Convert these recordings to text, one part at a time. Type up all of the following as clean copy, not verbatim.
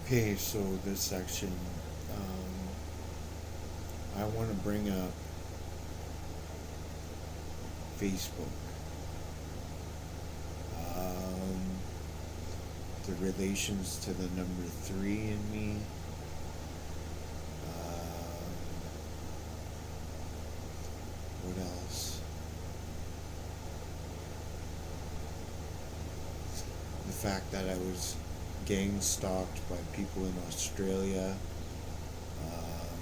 Okay, so this section, I want to bring up Facebook. Um, the relations to the number three in me. What else? The fact that I was gang stalked by people in Australia. Um,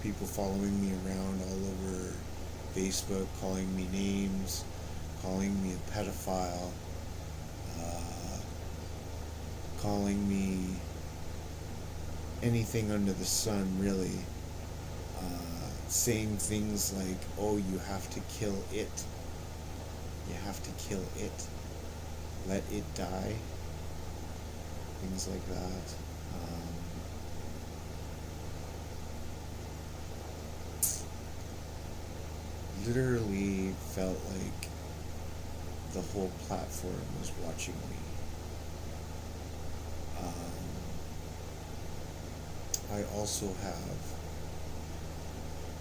People following me around all over Facebook, calling me names, calling me a pedophile, uh, calling me anything under the sun, really. Saying things like, oh, you have to kill it. You have to kill it. Let it die. Things like that. Literally felt like the whole platform was watching me. I also have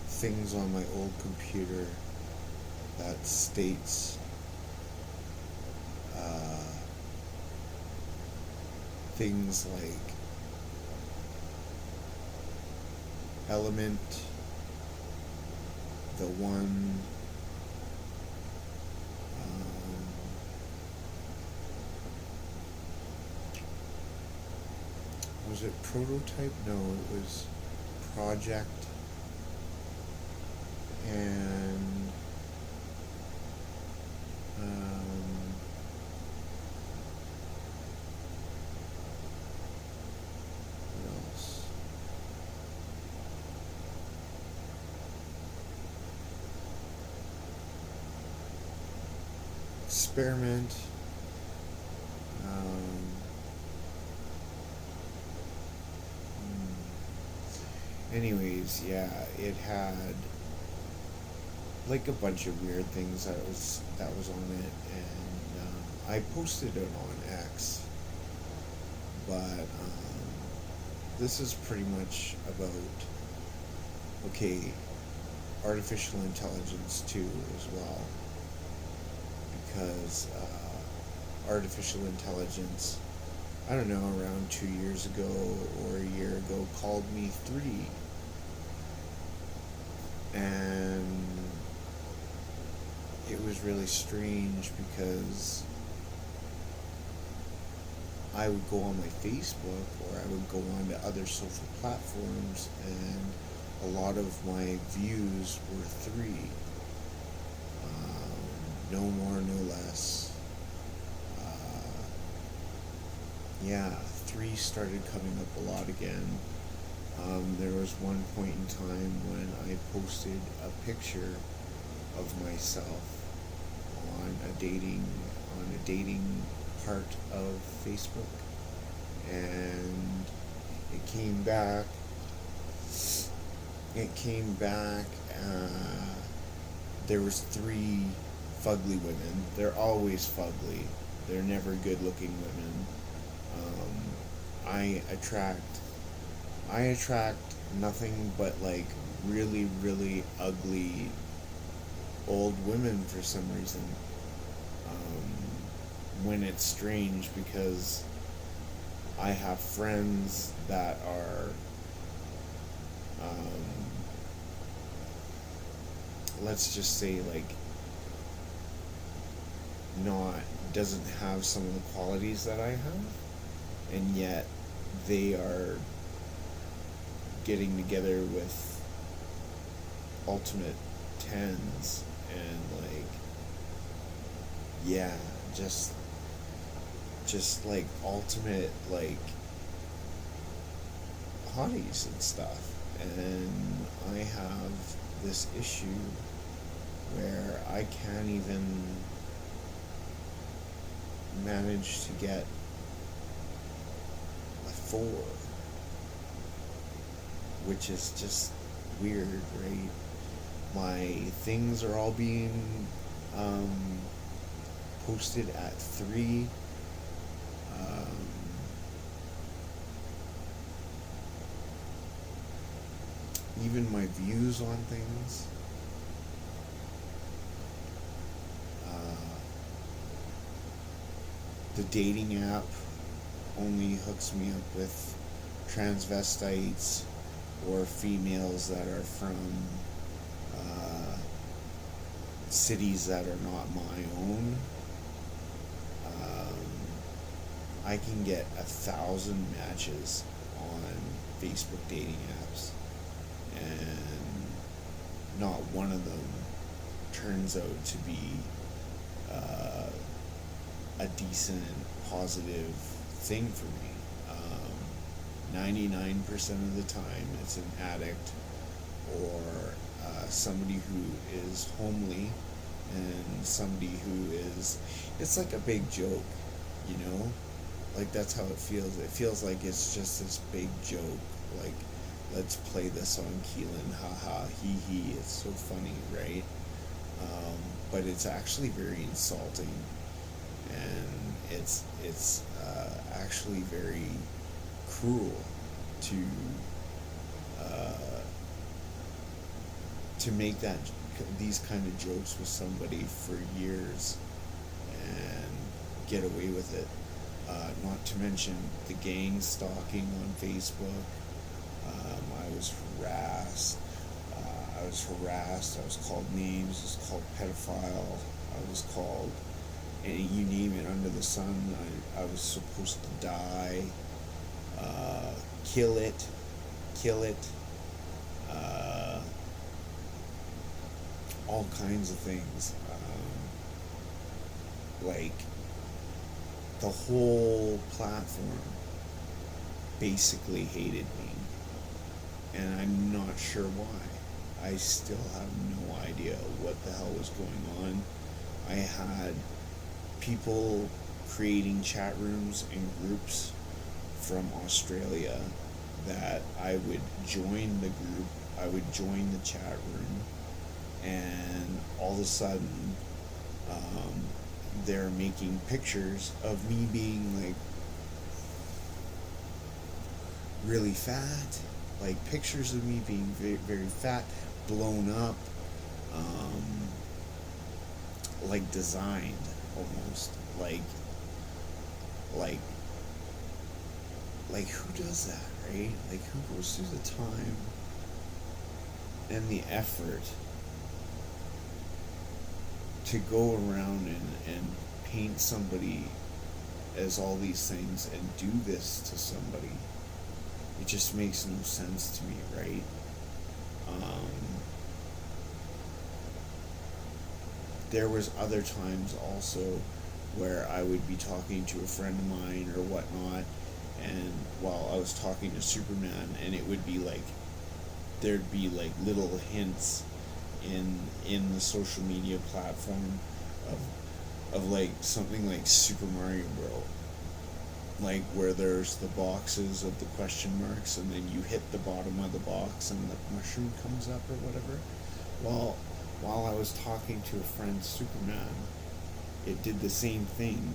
things on my old computer that states things like element, the one, um, was it prototype? No, it was project, and what else? Experiment. Um, Anyways, yeah, it had like a bunch of weird things that was on it, and I posted it on X, but this is pretty much about okay, artificial intelligence too as well, because artificial intelligence, I don't know, around 2 years ago or a year ago, called me three, and it was really strange because I would go on my Facebook or I would go on to other social platforms, and a lot of my views were three. No more, no less. Uh, yeah, three started coming up a lot again. There was one point in time when I posted a picture of myself on a dating part of Facebook, and it came back. It came back. There was three fugly women. They're always fugly. They're never good-looking women. I attract. I attract nothing but like really, really ugly old women for some reason. When it's strange because I have friends that are, um, let's just say, like, not, doesn't have some of the qualities that I have, and yet they are getting together with ultimate tens, and like, yeah, just like ultimate like hotties and stuff. And I have this issue where I can't even manage to get a four, which is just weird, right? My things are all being um, posted at three. Um, even my views on things. Uh, the dating app only hooks me up with transvestites or females that are from uh, cities that are not my own. Um, I can get 1,000 matches on Facebook dating apps, and not one of them turns out to be uh, a decent, positive thing for me. 99% of the time, it's an addict or somebody who is homely and somebody who is. It's like a big joke, you know? Like, that's how it feels. It feels like it's just this big joke. Like, let's play this on Keelan, haha, hee hee. It's so funny, right? But it's actually very insulting, and actually very cruel to uh, to make these kind of jokes with somebody for years and get away with it. Not to mention the gang stalking on Facebook. I was harassed. I was called names. I was called pedophile. I was called, you name it under the sun. I was supposed to die. Kill it. Kill it. Uh, all kinds of things. Like, the whole platform basically hated me, and I'm not sure why. I still have no idea what the hell was going on. I had people creating chat rooms and groups from Australia that I would join the group, I would join the chat room, and all of a sudden, they're making pictures of me being like really fat, like pictures of me being very, very fat, blown up, um, like designed almost, like like who does that, right? Like, who goes through the time and the effort to go around and paint somebody as all these things and do this to somebody? It just makes no sense to me, right? There was other times also where I would be talking to a friend of mine or whatnot, and while I was talking to Superman, and it would be like, there'd be like little hints in the social media platform of like something like Super Mario Bros. Like, where there's the boxes of the question marks, and then you hit the bottom of the box and the mushroom comes up or whatever. Well, while I was talking to a friend, Superman, it did the same thing,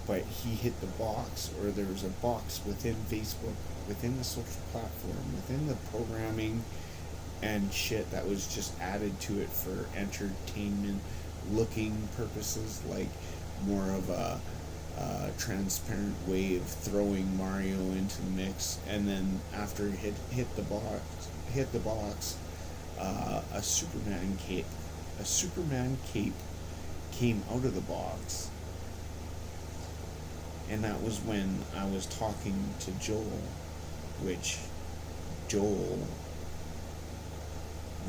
but he hit the box, or there was a box within Facebook, within the social platform, within the programming and shit that was just added to it for entertainment looking purposes, like more of a transparent way of throwing Mario into the mix, and then after it hit the box, a Superman cape came out of the box, and that was when I was talking to Joel, which Joel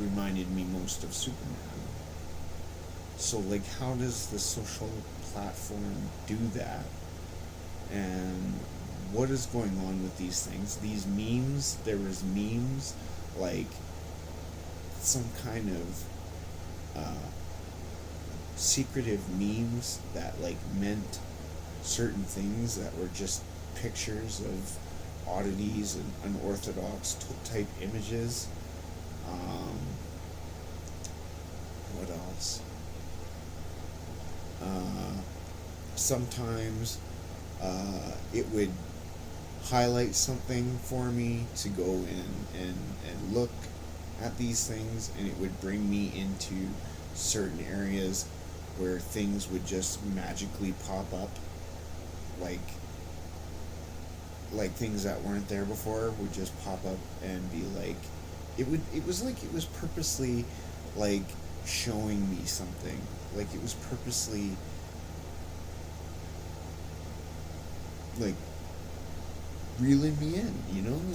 reminded me most of Superman. So, like, how does the social platform do that? And what is going on with these things? These memes, there was memes, like, some kind of secretive memes that, like, meant certain things that were just pictures of oddities and unorthodox type images. What else? Sometimes it would highlight something for me to go in and look at these things, and it would bring me into certain areas where things would just magically pop up, like things that weren't there before would just pop up and be like, it was like it was purposely like showing me something, like it was purposely like reeling me in,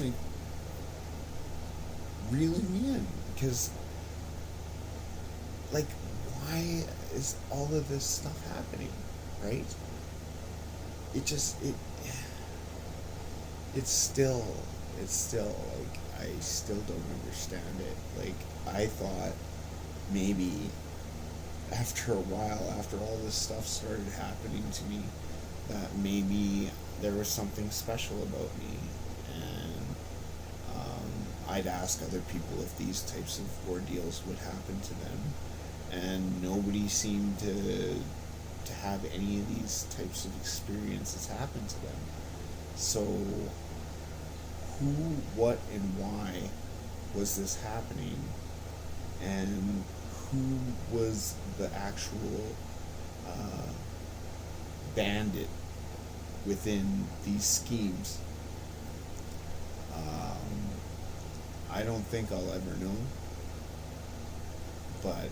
like reeling me in, because like, why is all of this stuff happening, right? it just it it's still like, I still don't understand it. Like, I thought maybe after a while, after all this stuff started happening to me, that maybe there was something special about me, and I'd ask other people if these types of ordeals would happen to them, and nobody seemed to have any of these types of experiences happen to them. So, who, what, and why was this happening? And who was the actual uh, bandit within these schemes? I don't think I'll ever know, but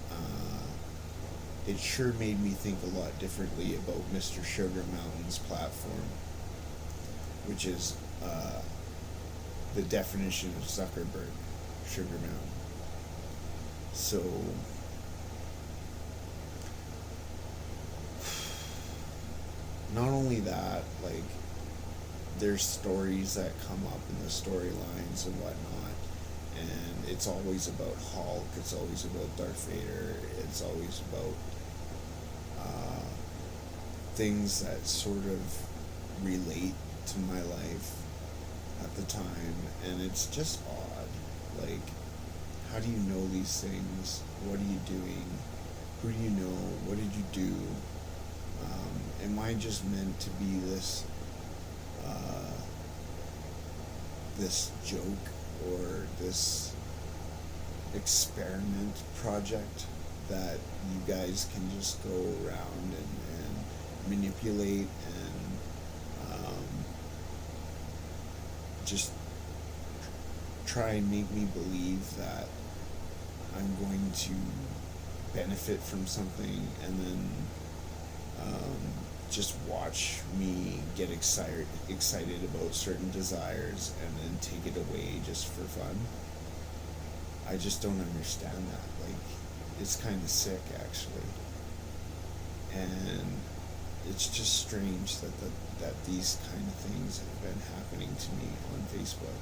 it sure made me think a lot differently about Mr. Sugar Mountain's platform, which is the definition of Zuckerberg, Sugar Mountain. So, not only that, like, there's stories that come up in the storylines and whatnot, and it's always about Hulk, it's always about Darth Vader, it's always about uh, things that sort of relate to my life at the time, and it's just odd. Like, how do you know these things? What are you doing? Who do you know? What did you do? Am I just meant to be uh, this joke, or this experiment project that you guys can just go around and manipulate and just try and make me believe that I'm going to benefit from something, and then just watch me get excited about certain desires and then take it away just for fun. I just don't understand that. Like, it's kind of sick, actually, and it's just strange that these kind of things have been happening to me on Facebook.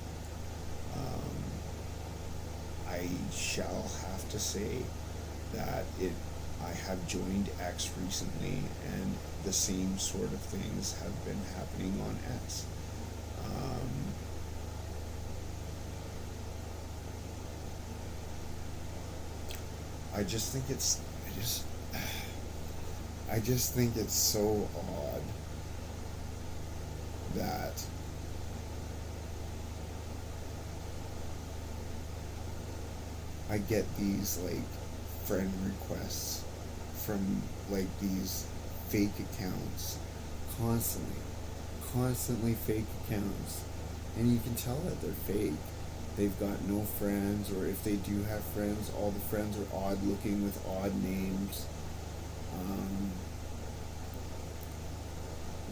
I shall have to say that I have joined X recently, and the same sort of things have been happening on X. I just think it's I just think it's so odd that I get these, like, friend requests from, like, these fake accounts constantly, constantly fake accounts, and you can tell that they're fake. They've got no friends, or if they do have friends, all the friends are odd looking with odd names. Um,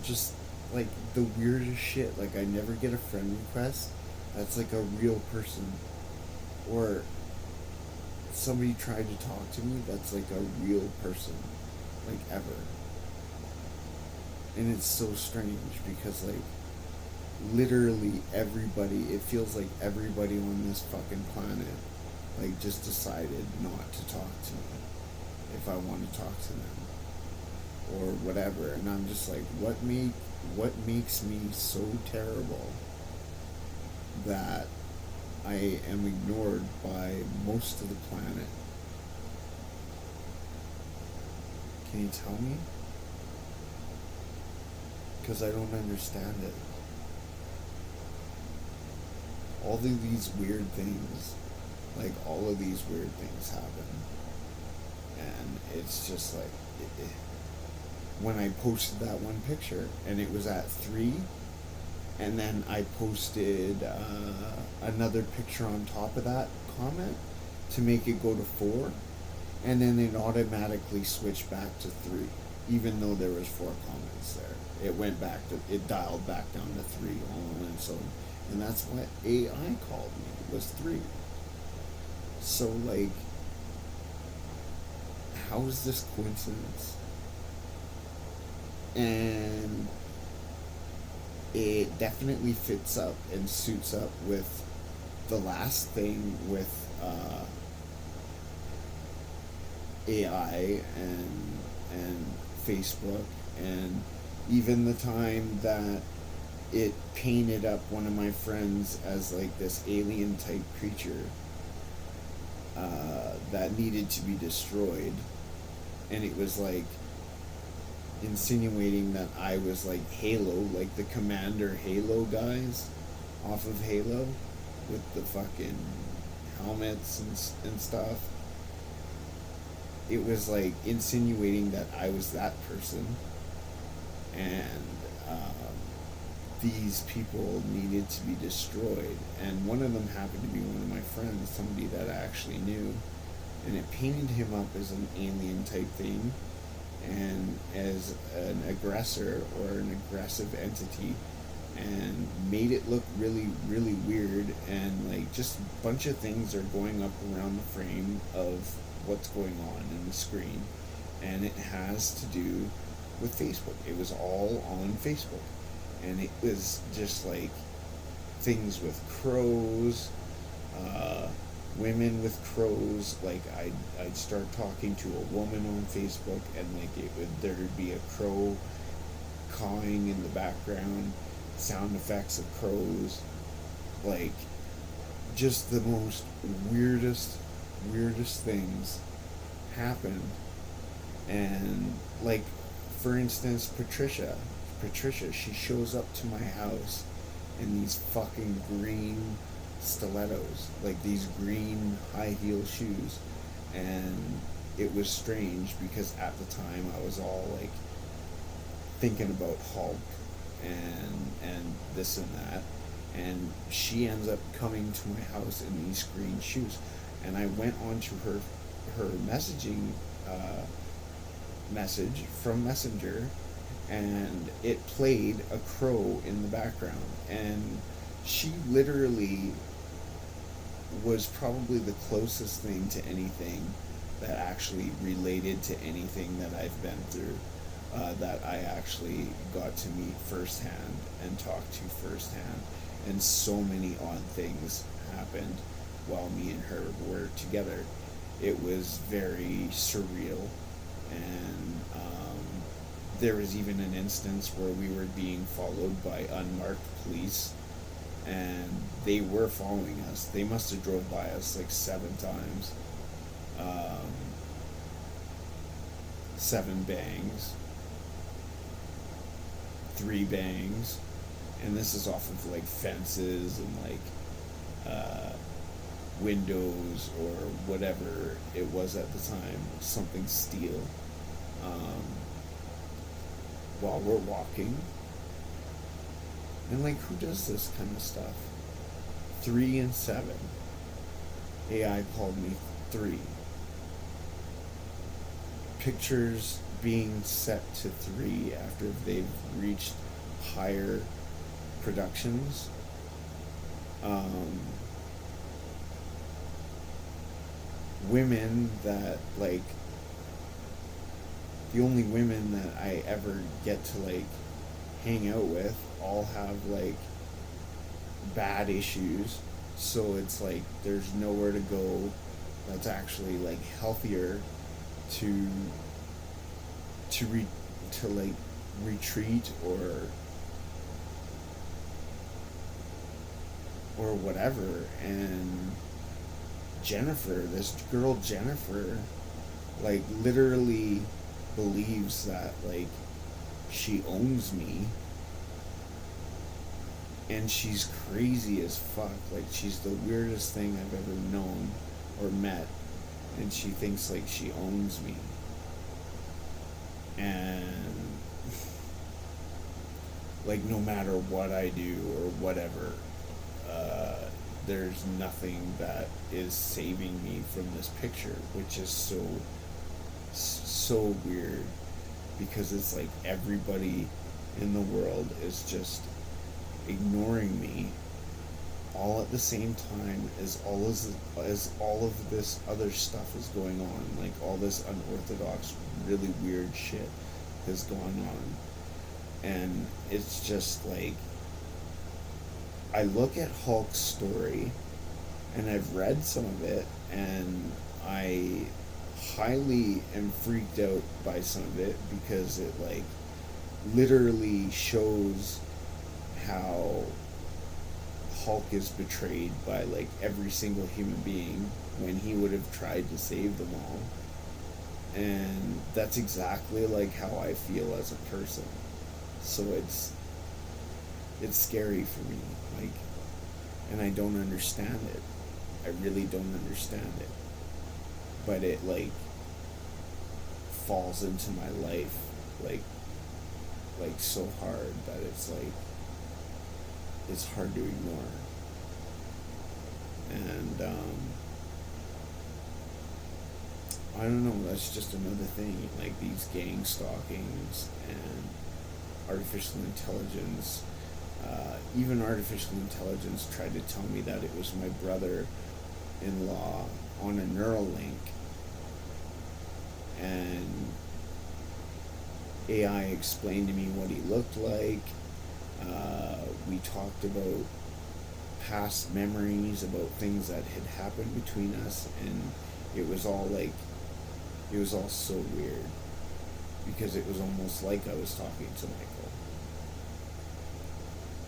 just like the weirdest shit. Like, I never get a friend request that's like a real person, or somebody tried to talk to me that's like a real person, like, ever. And it's so strange because, like, literally everybody, it feels like everybody on this fucking planet, like, just decided not to talk to me if I want to talk to them or whatever. And I'm just like, what makes me so terrible that I am ignored by most of the planet? Can you tell me? Because I don't understand it. All of these weird things Like, all of these weird things happen. And it's just like, when I posted that one picture, and it was at 3, and then I posted another picture on top of that comment to make it go to 4, and then it automatically switched back to 3, even though there was 4 comments there. It went back to, it dialed back down to 3 all in one. So, and that's what AI called me, was 3. So, like, how is this coincidence? And it definitely fits up and suits up with the last thing with AI and Facebook, and even the time that it painted up one of my friends as like this alien type creature that needed to be destroyed, and it was like insinuating that I was like Halo, like the Commander Halo guys off of Halo with the fucking helmets and stuff. It was like insinuating that I was that person, and these people needed to be destroyed. And one of them happened to be one of my friends, somebody that I actually knew, and it painted him up as an alien type thing and as an aggressor or an aggressive entity, and made it look really, really weird. And like, just a bunch of things are going up around the frame of what's going on in the screen, and it has to do with Facebook. It was all on Facebook, and it was just like things with crows, women with crows. Like, I'd start talking to a woman on Facebook, and like there'd be a crow cawing in the background, sound effects of crows, like just the most weirdest things happened. And like, for instance, Patricia, she shows up to my house in these fucking green stilettos, like these green high heel shoes. And it was strange because at the time I was all like thinking about Hulk and this and that, and she ends up coming to my house in these green shoes. And I went on to her messaging message from Messenger, and it played a crow in the background, and she literally was probably the closest thing to anything that actually related to anything that I've been through, that I actually got to meet firsthand and talk to firsthand. And so many odd things happened while me and her were together. It was very surreal. And there was even an instance where we were being followed by unmarked police, and they were following us. They must have drove by us like 7 times. 7 bangs, 3 bangs, and this is off of like fences and like windows or whatever it was at the time, something steel, while we're walking. And like, who does this kind of stuff? 3 and 7. AI called me 3. Pictures being set to 3 after they've reached higher productions. Women that, like, the only women that I ever get to like hang out with all have like bad issues, so it's like there's nowhere to go that's actually like healthier to like retreat or whatever. And this girl Jennifer, like, literally believes that like she owns me, and she's crazy as fuck. Like, she's the weirdest thing I've ever known. or met, and she thinks like she owns me. And like no matter what I do or whatever, uh, there's nothing that is saving me from this picture, which is so weird, because it's like everybody in the world is just ignoring me, all at the same time as all of this other stuff is going on, like all this unorthodox, really weird shit has gone on. And it's just like, I look at Hulk's story, and I've read some of it, and I highly am freaked out by some of it, because it like literally shows how Hulk is betrayed by like every single human being when he would have tried to save them all. And that's exactly like how I feel as a person. So it's scary for me, like, and I don't understand it. I really don't understand it. But it like falls into my life like so hard that it's hard to ignore. And I don't know, that's just another thing, like these gang stalkings and artificial intelligence. Even artificial intelligence tried to tell me that it was my brother-in-law on a Neuralink, and AI explained to me what he looked like. We talked about past memories, about things that had happened between us, and it was all so weird, because it was almost like I was talking to Michael,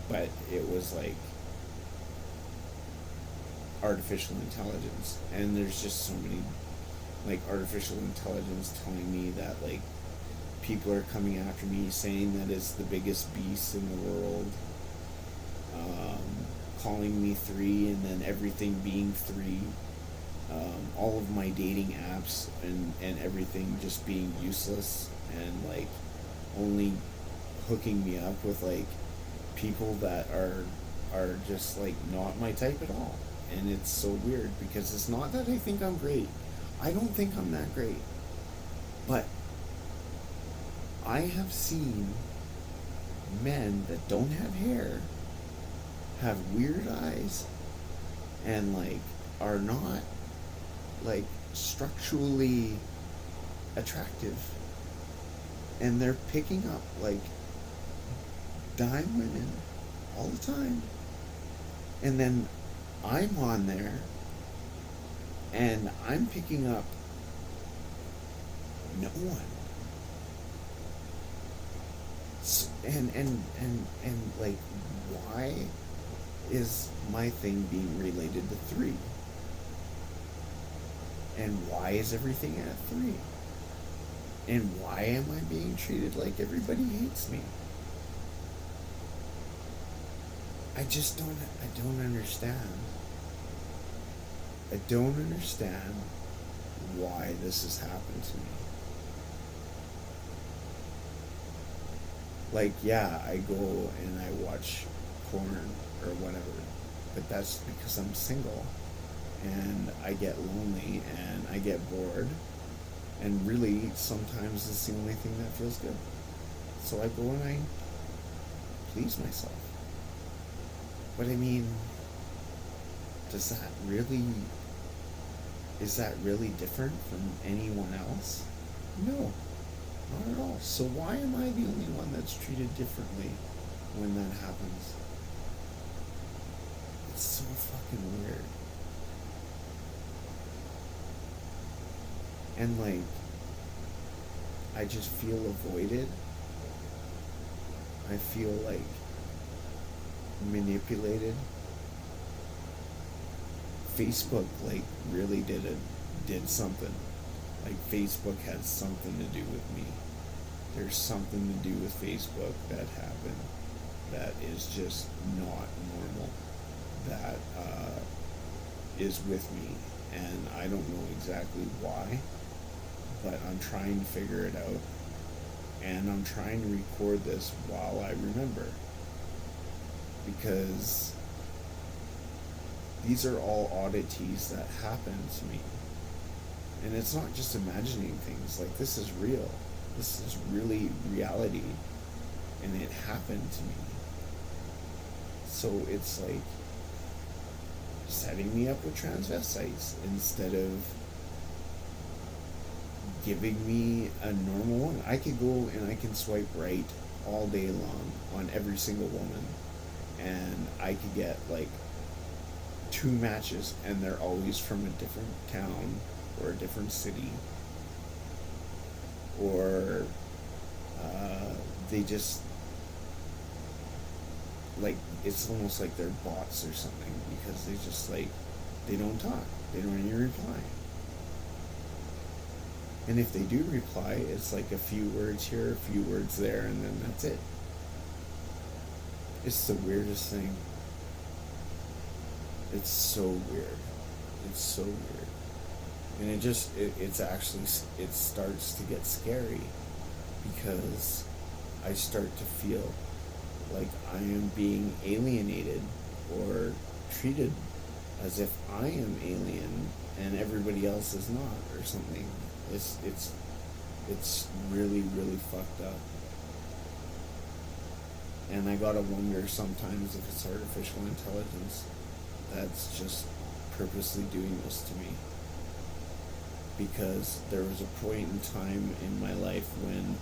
but it was like artificial intelligence. And there's just so many like artificial intelligence telling me that like people are coming after me, saying that it's the biggest beast in the world, calling me three, and then everything being three, all of my dating apps and everything just being useless, and like only hooking me up with like people that are just like not my type at all. And it's so weird, because it's not that I think I'm great. I don't think I'm that great. But I have seen men that don't have hair, have weird eyes, and like are not like structurally attractive, and they're picking up like dime women all the time. And then I'm on there and I'm picking up no one. And like, why is my thing being related to three? And why is everything at three? And why am I being treated like everybody hates me? I don't understand. I don't understand why this has happened to me. Like, yeah, I go and I watch porn or whatever, but that's because I'm single, and I get lonely and I get bored, and really sometimes it's the only thing that feels good. So I go and I please myself. But I mean, is that really different from anyone else? No, not at all. So why am I the only one that's treated differently when that happens? It's so fucking weird. And like, I just feel avoided. I feel like manipulated. Facebook like really did something. Like, Facebook has something to do with me. There's something to do with Facebook that happened that is just not normal, that is with me. and I don't know exactly why, but I'm trying to figure it out, and I'm trying to record this while I remember, because these are all oddities that happen to me. And it's not just imagining things, like, this is real. This is really reality, and it happened to me. So it's like setting me up with transvestites instead of giving me a normal one. I could go and I can swipe right all day long on every single woman, and I could get like 2 matches, and they're always from a different town or a different city, or they just, like, it's almost like they're bots or something, because they just, like, they don't talk, they don't even reply, and if they do reply, it's like a few words here, a few words there, and then that's it. It's the weirdest thing. It's so weird. It's so weird. And it's actually, it starts to get scary, because I start to feel like I am being alienated, or treated as if I am alien and everybody else is not, or something. It's really, really fucked up. And I gotta wonder sometimes if it's artificial intelligence that's just purposely doing this to me. Because there was a point in time in my life when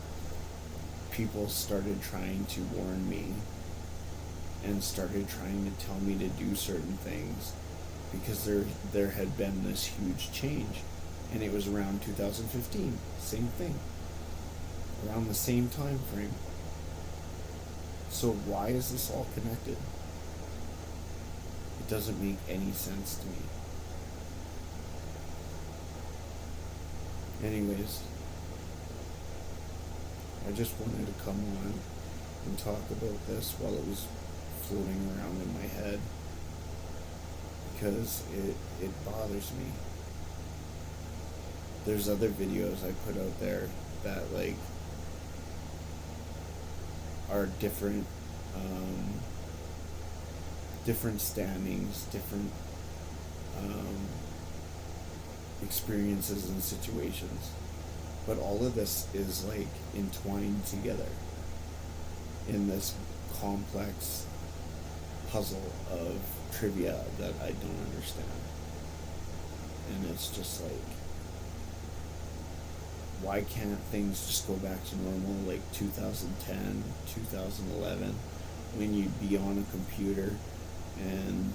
people started trying to warn me and started trying to tell me to do certain things, because there had been this huge change, and it was around 2015, same thing, around the same time frame. So why is this all connected? It doesn't make any sense to me. Anyways, I just wanted to come on and talk about this while it was floating around in my head, because it bothers me. There's other videos I put out there that, like, are different, different standings, different experiences and situations, but all of this is like entwined together in this complex puzzle of trivia that I don't understand. And it's just like, why can't things just go back to normal, like 2010, 2011, when you'd be on a computer and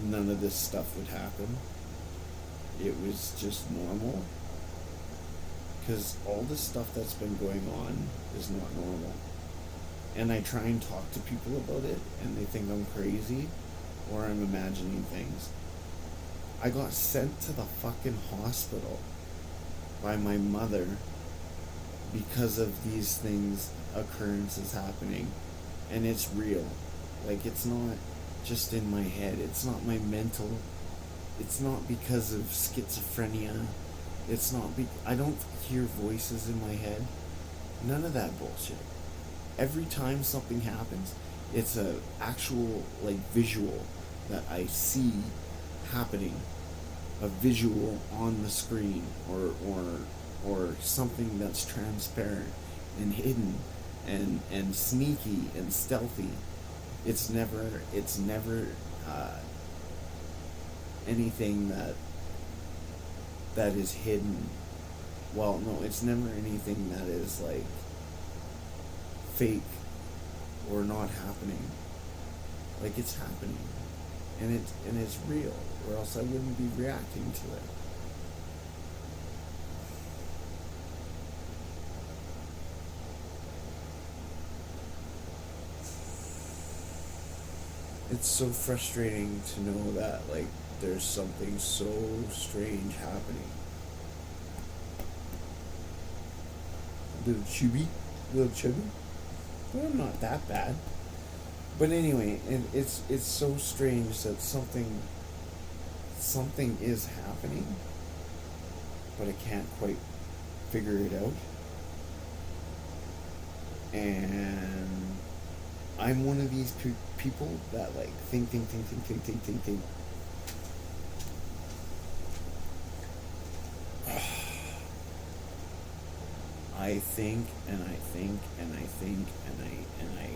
none of this stuff would happen? It was just normal. Because all this stuff that's been going on is not normal. And I try and talk to people about it, and they think I'm crazy, or I'm imagining things. I got sent to the fucking hospital by my mother because of these occurrences happening. And it's real. Like, it's not just in my head. It's not my mental. It's not because of schizophrenia. It's not I don't hear voices in my head. None of that bullshit. Every time something happens, it's a actual, like, visual that I see happening. A visual on the screen, or something that's transparent and hidden and sneaky and stealthy. It's never anything that is hidden. Well, no, it's never anything that is, like, fake or not happening. Like, it's happening, and it's real, or else I wouldn't be reacting to it. It's so frustrating to know that, like, there's something so strange happening. Little chubby. Well, I'm not that bad. But anyway, and it's so strange that something something is happening, but I can't quite figure it out. And I'm one of these people that like think. I think and I think and I think and I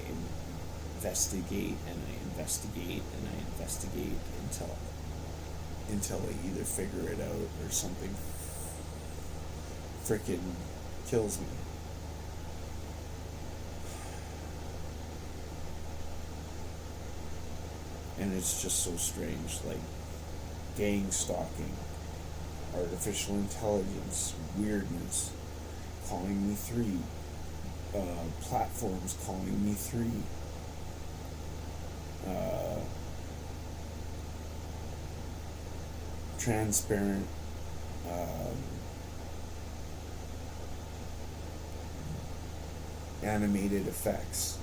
investigate and I investigate and I investigate until I either figure it out or something frickin' kills me. And it's just so strange, like gang stalking, artificial intelligence, weirdness, calling me three, platforms calling me three, transparent, animated effects,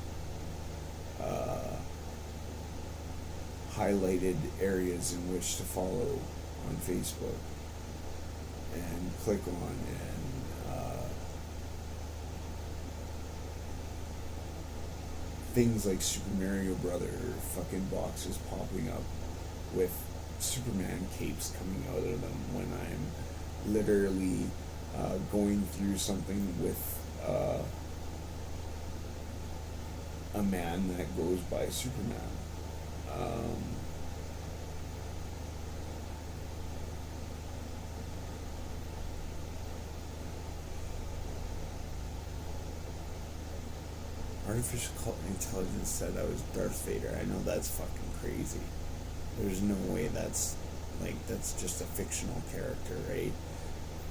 highlighted areas in which to follow on Facebook and click on, and things like Super Mario Brother fucking boxes popping up with Superman capes coming out of them when I'm literally going through something with a man that goes by Superman. Artificial intelligence said I was Darth Vader. I know that's fucking crazy. There's no way that's just a fictional character, right?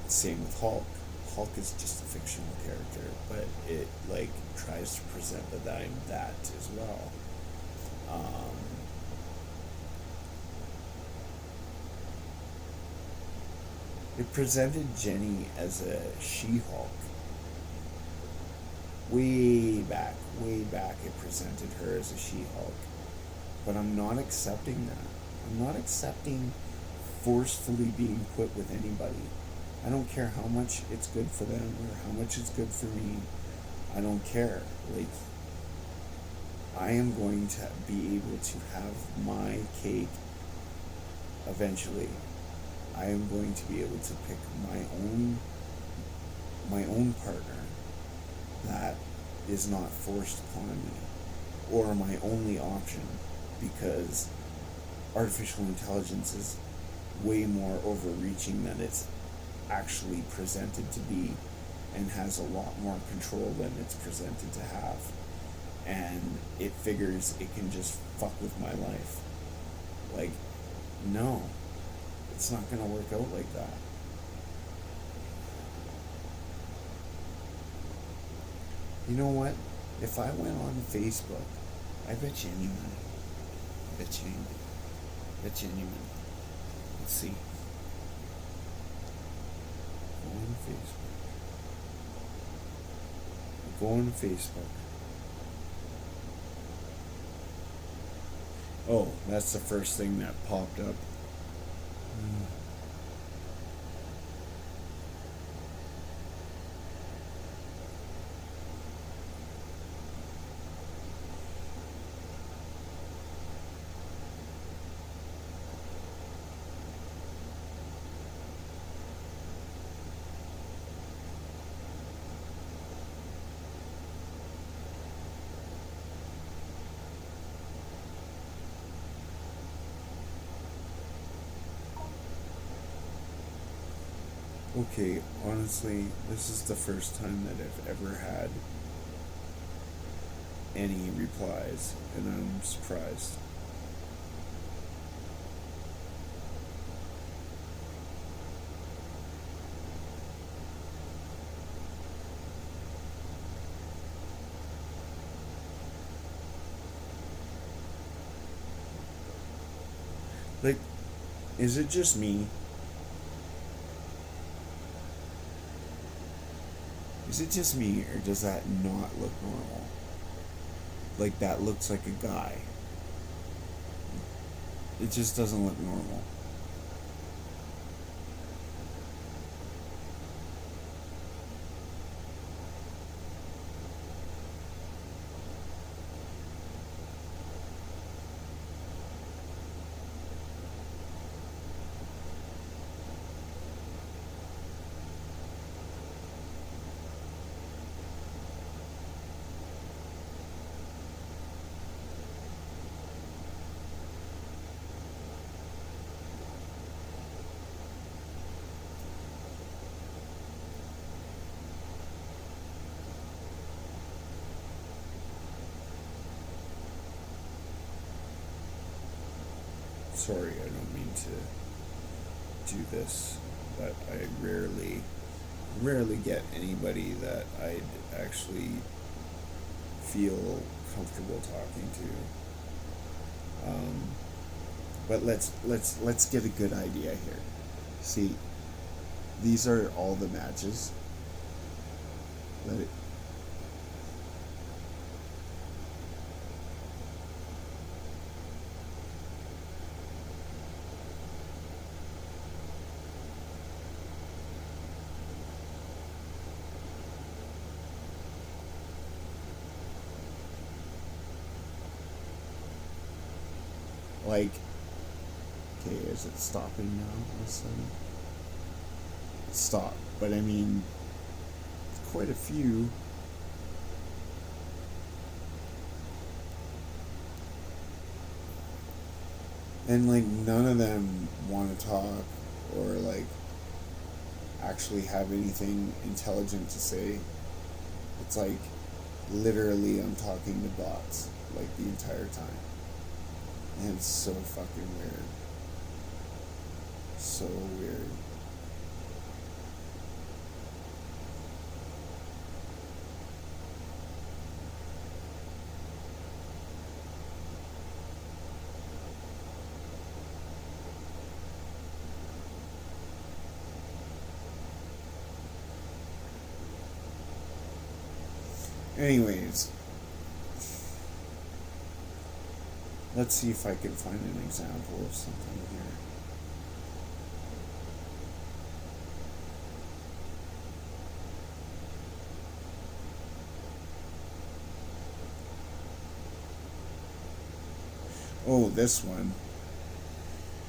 Same with Hulk. Hulk is just a fictional character, but it like tries to present that I'm that as well. It presented Jenny as a She-Hulk. Way back, it presented her as a She-Hulk. But I'm not accepting that. I'm not accepting forcefully being put with anybody. I don't care how much it's good for them or how much it's good for me. I don't care. Like, I am going to be able to have my cake eventually. I am going to be able to pick my own partner that is not forced upon me, or my only option, because artificial intelligence is way more overreaching than it's actually presented to be, and has a lot more control than it's presented to have, and it figures it can just fuck with my life. Like, no, it's not gonna work out like that. You know what? If I went on Facebook, I bet you any money. Bet you any money. Let's see. Go on Facebook. Oh, that's the first thing that popped up. Okay, honestly, this is the first time that I've ever had any replies, and I'm surprised. Like, is it just me? Is it just me, or does that not look normal? Like, that looks like a guy. It just doesn't look normal. Sorry, I don't mean to do this, but I rarely get anybody that I'd actually feel comfortable talking to. But let's get a good idea here. See, these are all the matches. Let it. Like, okay, is it stopping now? All of a sudden, stop. But I mean, quite a few. And like none of them want to talk or like actually have anything intelligent to say. It's like literally I'm talking to bots like the entire time. And it's so fucking weird. So weird. Anyways, let's see if I can find an example of something here. Oh, this one.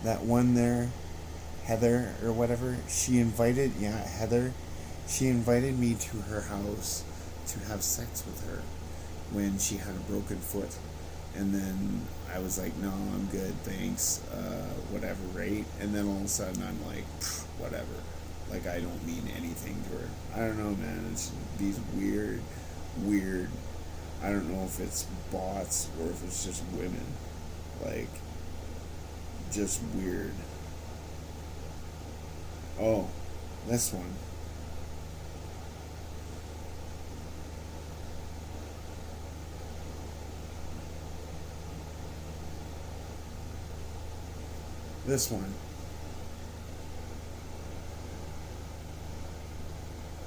That one there, Heather or whatever, Heather, she invited me to her house to have sex with her when she had a broken foot. And then I was like, no, I'm good, thanks, whatever, right? And then all of a sudden I'm like, whatever. Like, I don't mean anything to her. I don't know, man. It's these weird, I don't know if it's bots or if it's just women. Like, just weird. Oh, this one. This one.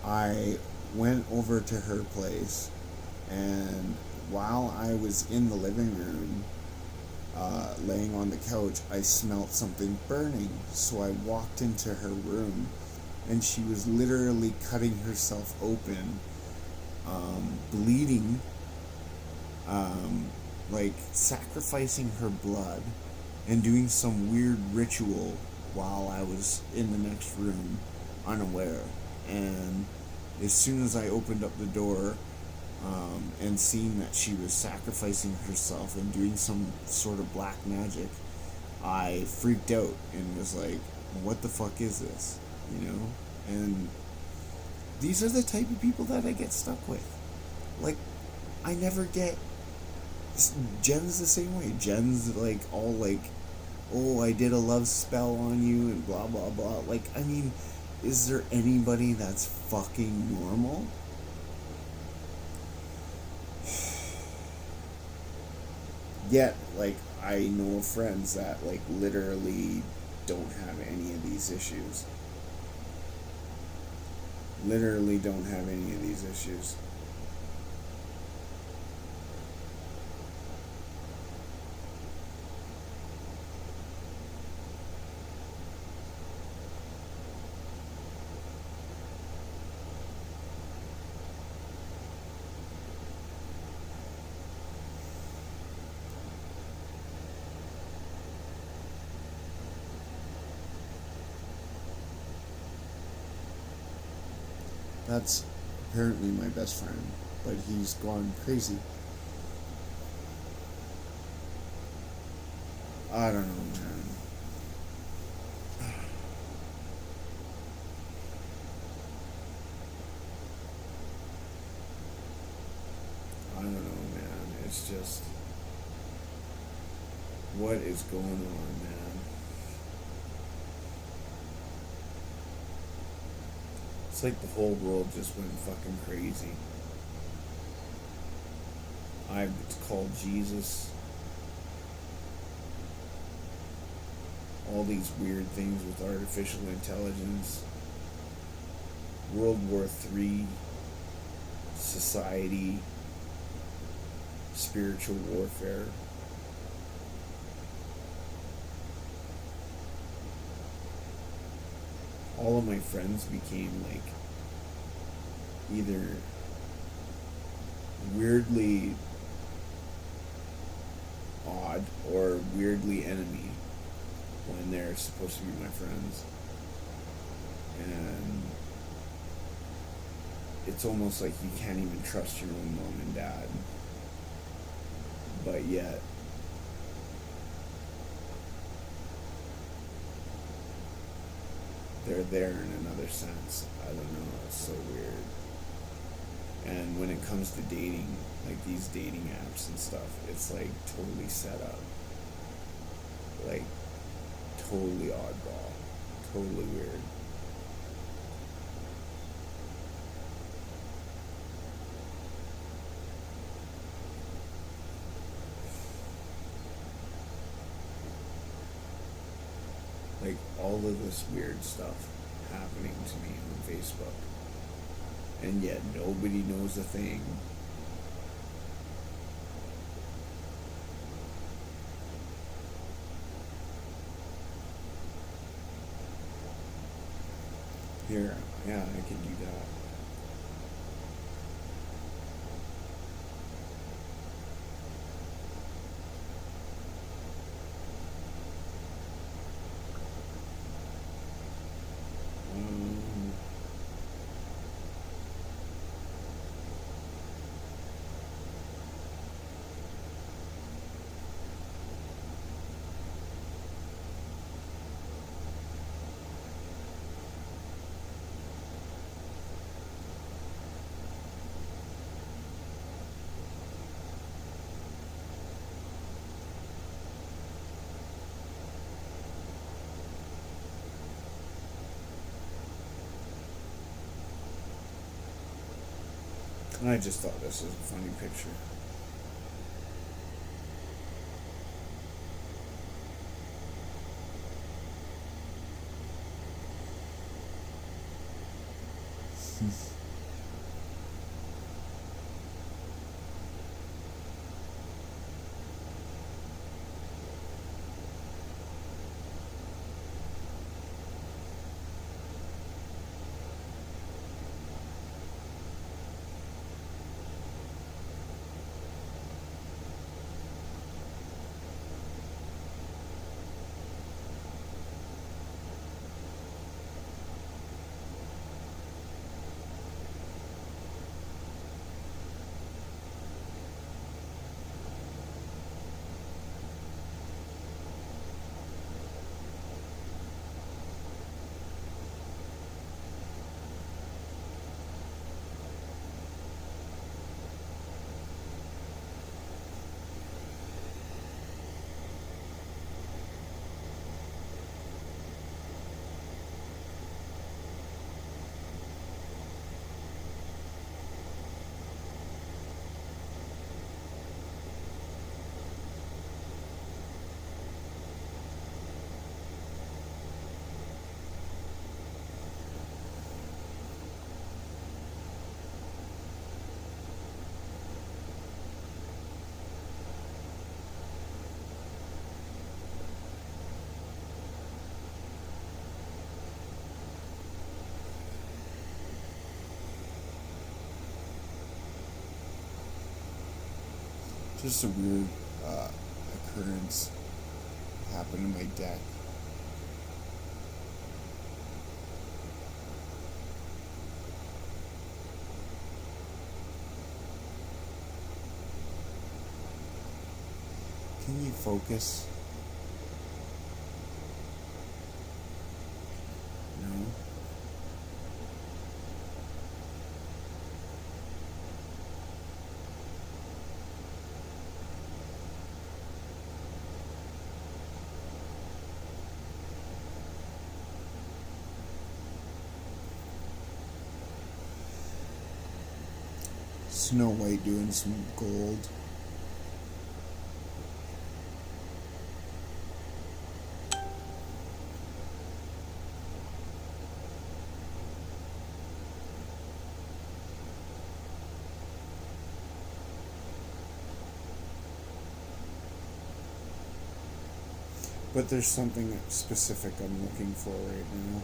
I went over to her place, and while I was in the living room, laying on the couch, I smelt something burning. So I walked into her room, and she was literally cutting herself open, bleeding, um, like sacrificing her blood, and doing some weird ritual while I was in the next room, unaware. And as soon as I opened up the door, and seeing that she was sacrificing herself and doing some sort of black magic, I freaked out and was like, what the fuck is this? You know? And these are the type of people that I get stuck with. Like, I never get. Jen's the same way. Jen's like, all like, oh, I did a love spell on you and blah, blah, blah. Like, I mean, is there anybody that's fucking normal? Yet, like, I know of friends that, like, literally don't have any of these issues. Literally don't have any of these issues. That's apparently my best friend, but he's gone crazy. I don't know, man. I don't know, man. It's just, what is going on, man? It's like the whole world just went fucking crazy. I've called Jesus. All these weird things with artificial intelligence. World War III, society, spiritual warfare. All of my friends became like either weirdly odd or weirdly enemy when they're supposed to be my friends. And it's almost like you can't even trust your own mom and dad. But yet, they're there in another sense. I don't know, it's so weird. And when it comes to dating, like these dating apps and stuff, it's like totally set up. Like, totally oddball. Totally weird. Like, all of this weird stuff happening to me on Facebook. And yet nobody knows a thing. Here, yeah, I can do that. Um, and I just thought this was a funny picture. Just a weird occurrence happened in my deck. Can you focus? No? Snow White doing some gold. But there's something specific I'm looking for right now.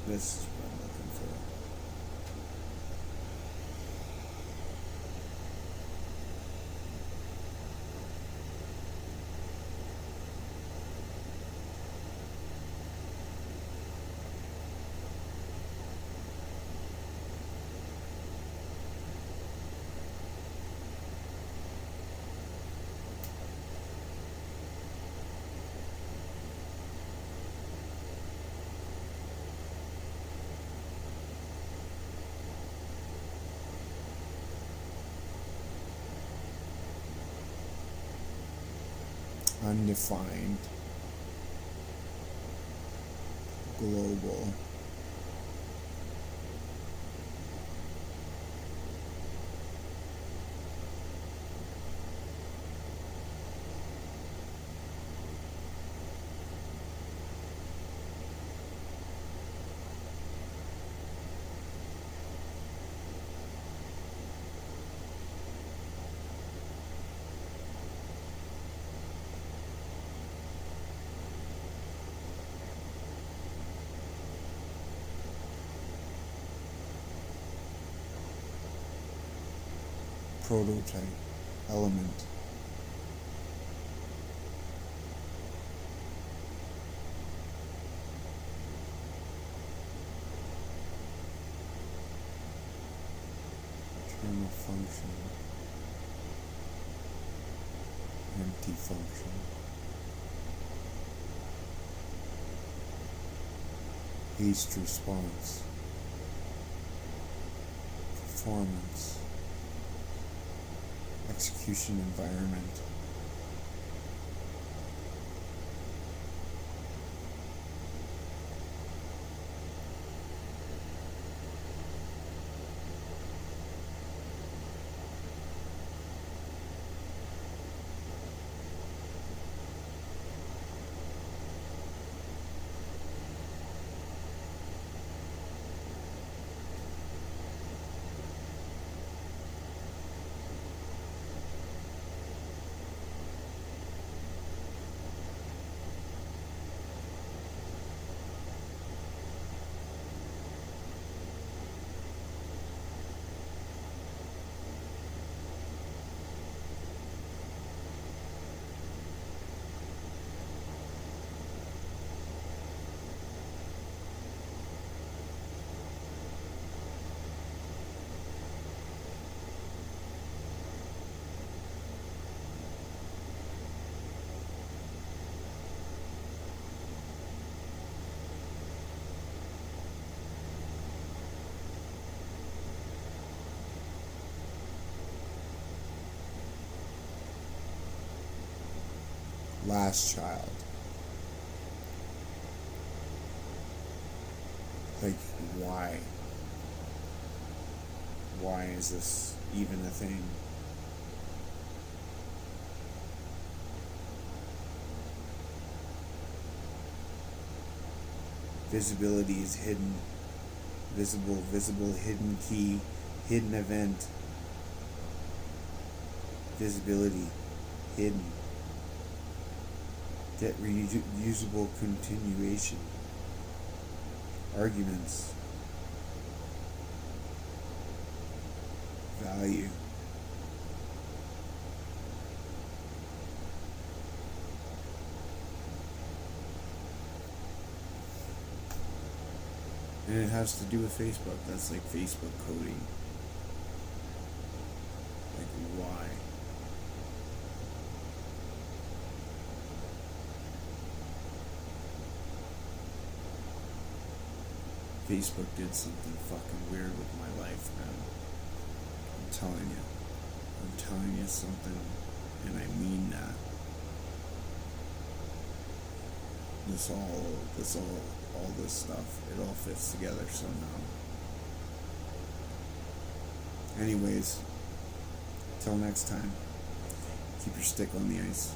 This is what I'm looking for. Undefined. Global. Prototype. Element. Terminal function. Empty function. Haste response. Performance. Execution environment. last child. Like, why? Why is this even a thing? Visibility is hidden. Visible, hidden key, hidden event. Visibility, hidden. Get reusable continuation. Arguments. Value. And it has to do with Facebook. That's like Facebook coding. Like, why? Facebook did something fucking weird with my life, man. I'm telling you. I'm telling you something, and I mean that. All this stuff, it all fits together somehow. Anyways, till next time, keep your stick on the ice.